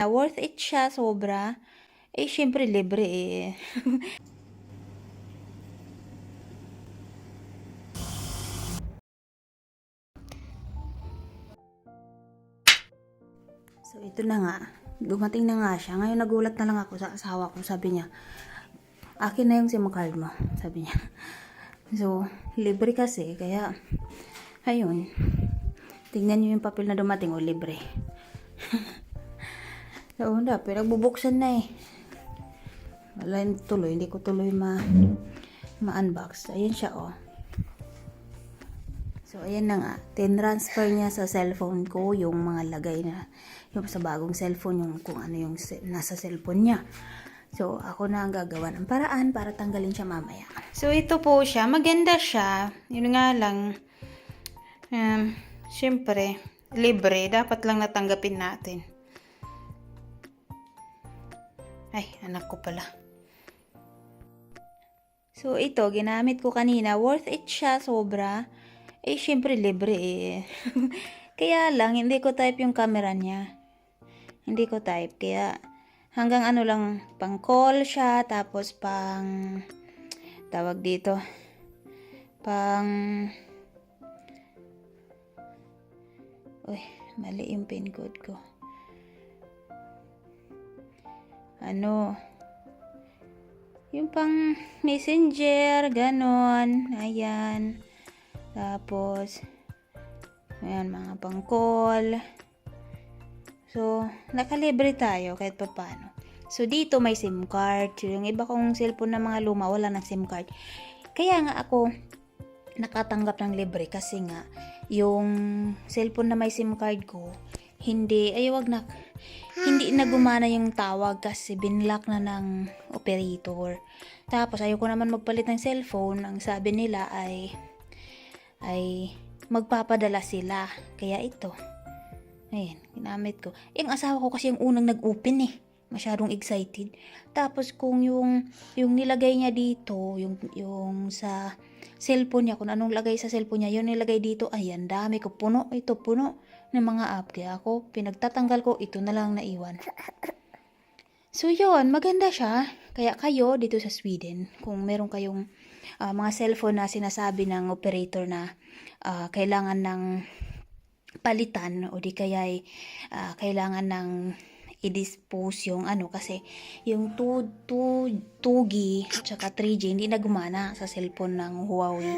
Worth it siya sobra. Eh, syempre libre eh. So, ito na nga. Dumating na nga siya. Ngayon, nagulat na lang ako sa asawa ko. Sabi niya, akin na yung SIM card mo. Sabi niya. So, libre kasi. Kaya, ayun. Tingnan niyo yung papel na dumating. O, libre. So, wala. Pero nagbubuksan na eh. Wala yung tuloy. Hindi ko tuloy ma-unbox. Ayan siya, oh. So, ayan na nga. Tinransfer niya sa cellphone ko yung mga lagay na yung sa bagong cellphone, yung kung ano yung nasa cellphone niya. So, ako na ang gagawa ng paraan para tanggalin siya mamaya. So, ito po siya. Maganda siya. Yun nga lang. Siyempre, libre. Dapat lang natanggapin natin. Ay, anak ko pala. So, ito, ginamit ko kanina. Worth it siya, sobra. Eh, syempre, libre eh. Kaya lang, hindi ko type yung camera niya. Hindi ko type. Kaya, hanggang ano lang, pang call siya. Tapos, tawag dito, uy, mali yung pin code ko. Yung pang messenger, ganon. Ayan. Tapos, ayan, mga pang call. So, nakalibre tayo kahit pa paano. So, dito may SIM card. So, yung iba kong cellphone na mga luma, wala ng SIM card. Kaya nga ako nakatanggap ng libre kasi nga, yung cellphone na may SIM card ko, hindi na gumana yung tawag kasi binlock na ng operator. Tapos, ayoko naman magpalit ng cellphone. Ang sabi nila ay magpapadala sila. Kaya ito. Ayan, ginamit ko. Yung asawa ko kasi yung unang nag-open eh. Masyadong excited. Tapos kung yung nilagay niya dito, yung sa cellphone niya, kung anong lagay sa cellphone niya, yung nilagay dito, ayan, dami ko. Puno ng mga app. Kaya ako, pinagtatanggal ko, ito na lang naiwan. So yun, maganda siya. Kaya kayo dito sa Sweden, kung meron kayong mga cellphone na sinasabi ng operator na kailangan ng palitan o di kaya kailangan ng i-dispose yung kasi yung 2G tsaka 3G hindi na gumana sa cellphone ng Huawei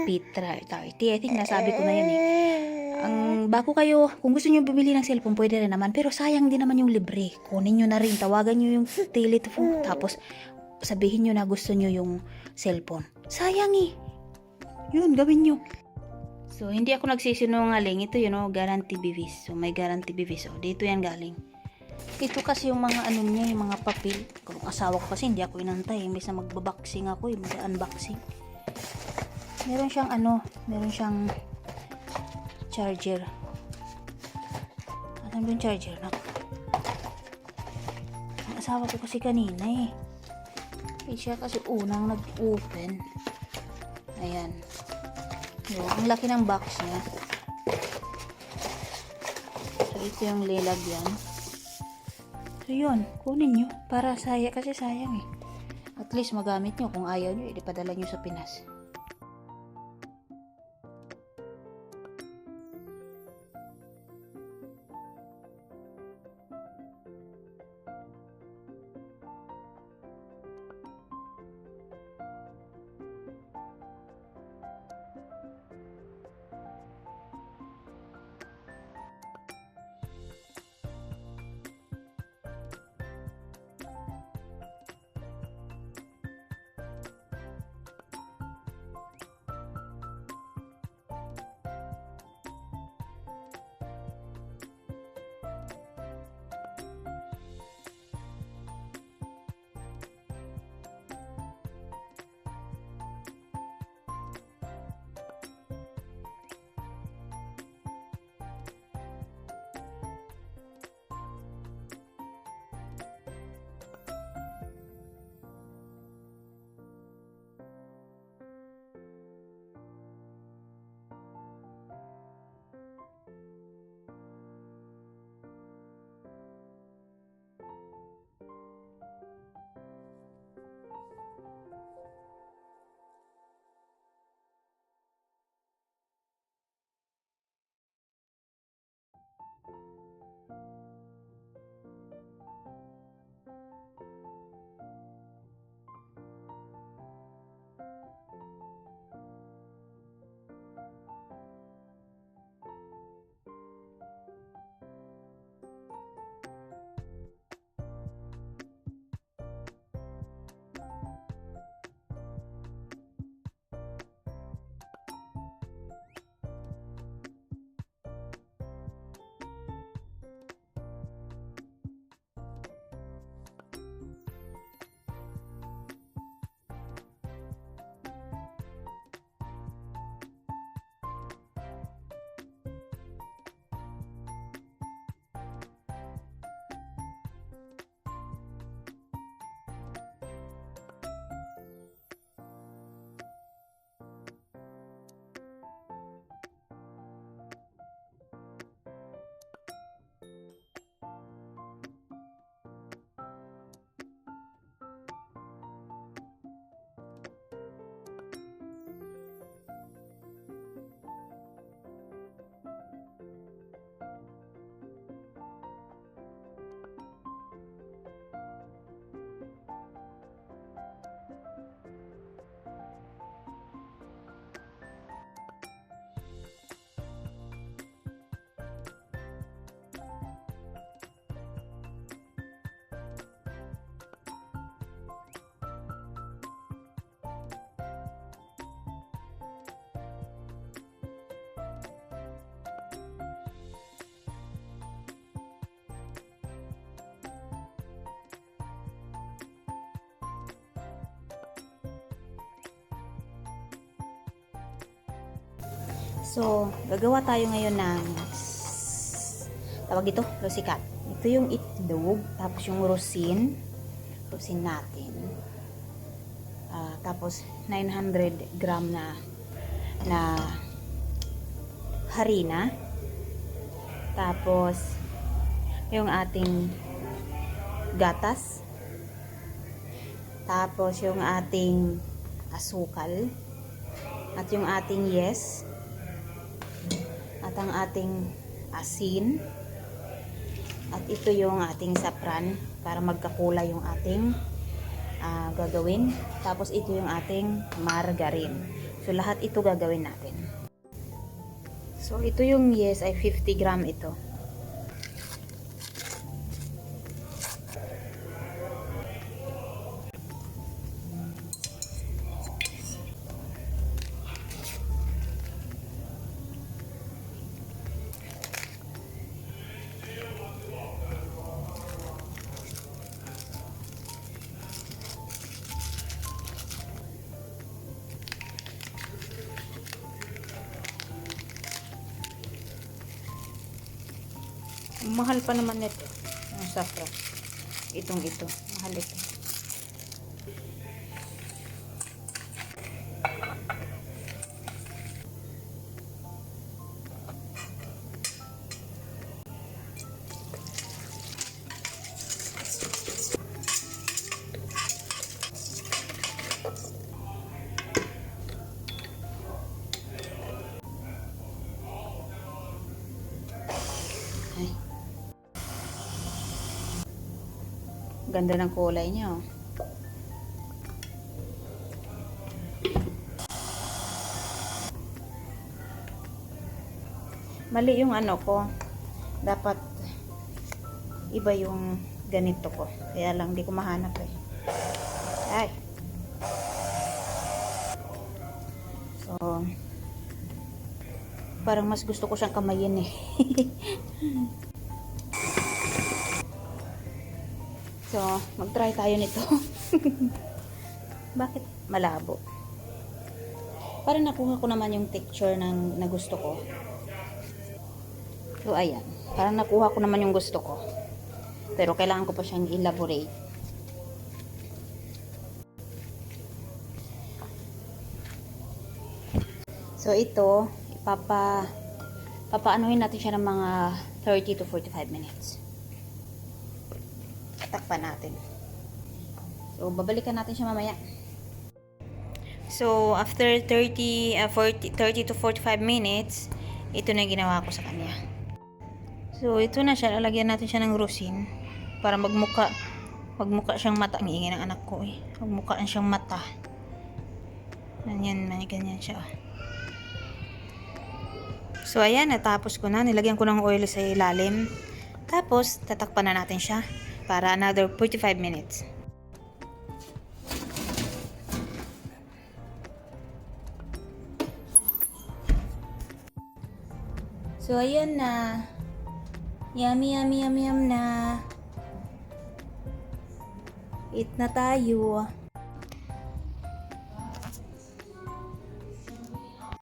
P30. I think nasabi ko na yun eh. Bago kayo, kung gusto niyo bumili ng cellphone, pwede rin naman. Pero sayang din naman yung libre. Kunin niyo na rin. Tawagan niyo yung telephone. Tapos, sabihin niyo na gusto niyo yung cellphone. Sayang eh. Yun, gawin niyo. So, hindi ako nagsisinungaling. Ito yun, guarantee BVs. So, may guarantee BVs. So, dito yan galing. Ito kasi yung mga niya, yung mga papel. Kung asawa ko kasi, hindi ako inantay. Imbes na magbaboxing ako, mag-unboxing. Meron siyang charger. Ano yung charger na? Ang asawa ko kasi kanina eh. Siya kasi unang nag-open. Ayan. Ang laki ng box niya. So, ito yung lalagyan. So, yun. Kunin nyo. Para kasi sayang eh. At least magamit nyo. Kung ayaw nyo, ipadala nyo sa Pinas. So, gagawa tayo ngayon ng tawag ito, lusikat. Ito yung itlog, tapos yung rosin natin. Tapos 900 gram na harina. Tapos yung ating gatas. Tapos yung ating asukal. At yung ating yes. At ang ating asin. At ito yung ating sapran para magkakulay yung ating gagawin. Tapos ito yung ating margarine. So lahat ito gagawin natin. So ito yung yes ay 50 gram ito. Mahal pa naman nito. Ang safra. Ito. Mahal ito. Ay. Ganda ng kulay niya, oh. Mali yung ano ko. Dapat iba yung ganito ko. Kaya lang di ko mahanap eh. Ay. So, parang mas gusto ko siyang kamayin eh. So, mag-try tayo nito. Bakit malabo? Parang nakuha ko naman yung texture na gusto ko. So, ayan. Parang nakuha ko naman yung gusto ko. Pero kailangan ko pa siyang elaborate. So, ito, papaanuhin natin siya ng mga 30 to 45 minutes. Takpan natin. So, babalikan natin siya mamaya. So, after 30 to 45 minutes, ito na yung ginawa ko sa kanya. So, ito na siya. Lalagyan natin siya ng rosin para magmuka siyang mata. Ang ingay ng anak ko eh. Magmuka siyang mata. Ganyan siya. So, ayan. Natapos ko na. Nilagyan ko ng oil sa ilalim. Tapos, tatakpan na natin siya para another 45 minutes. So, ayan na. Yummy na. Eat na tayo.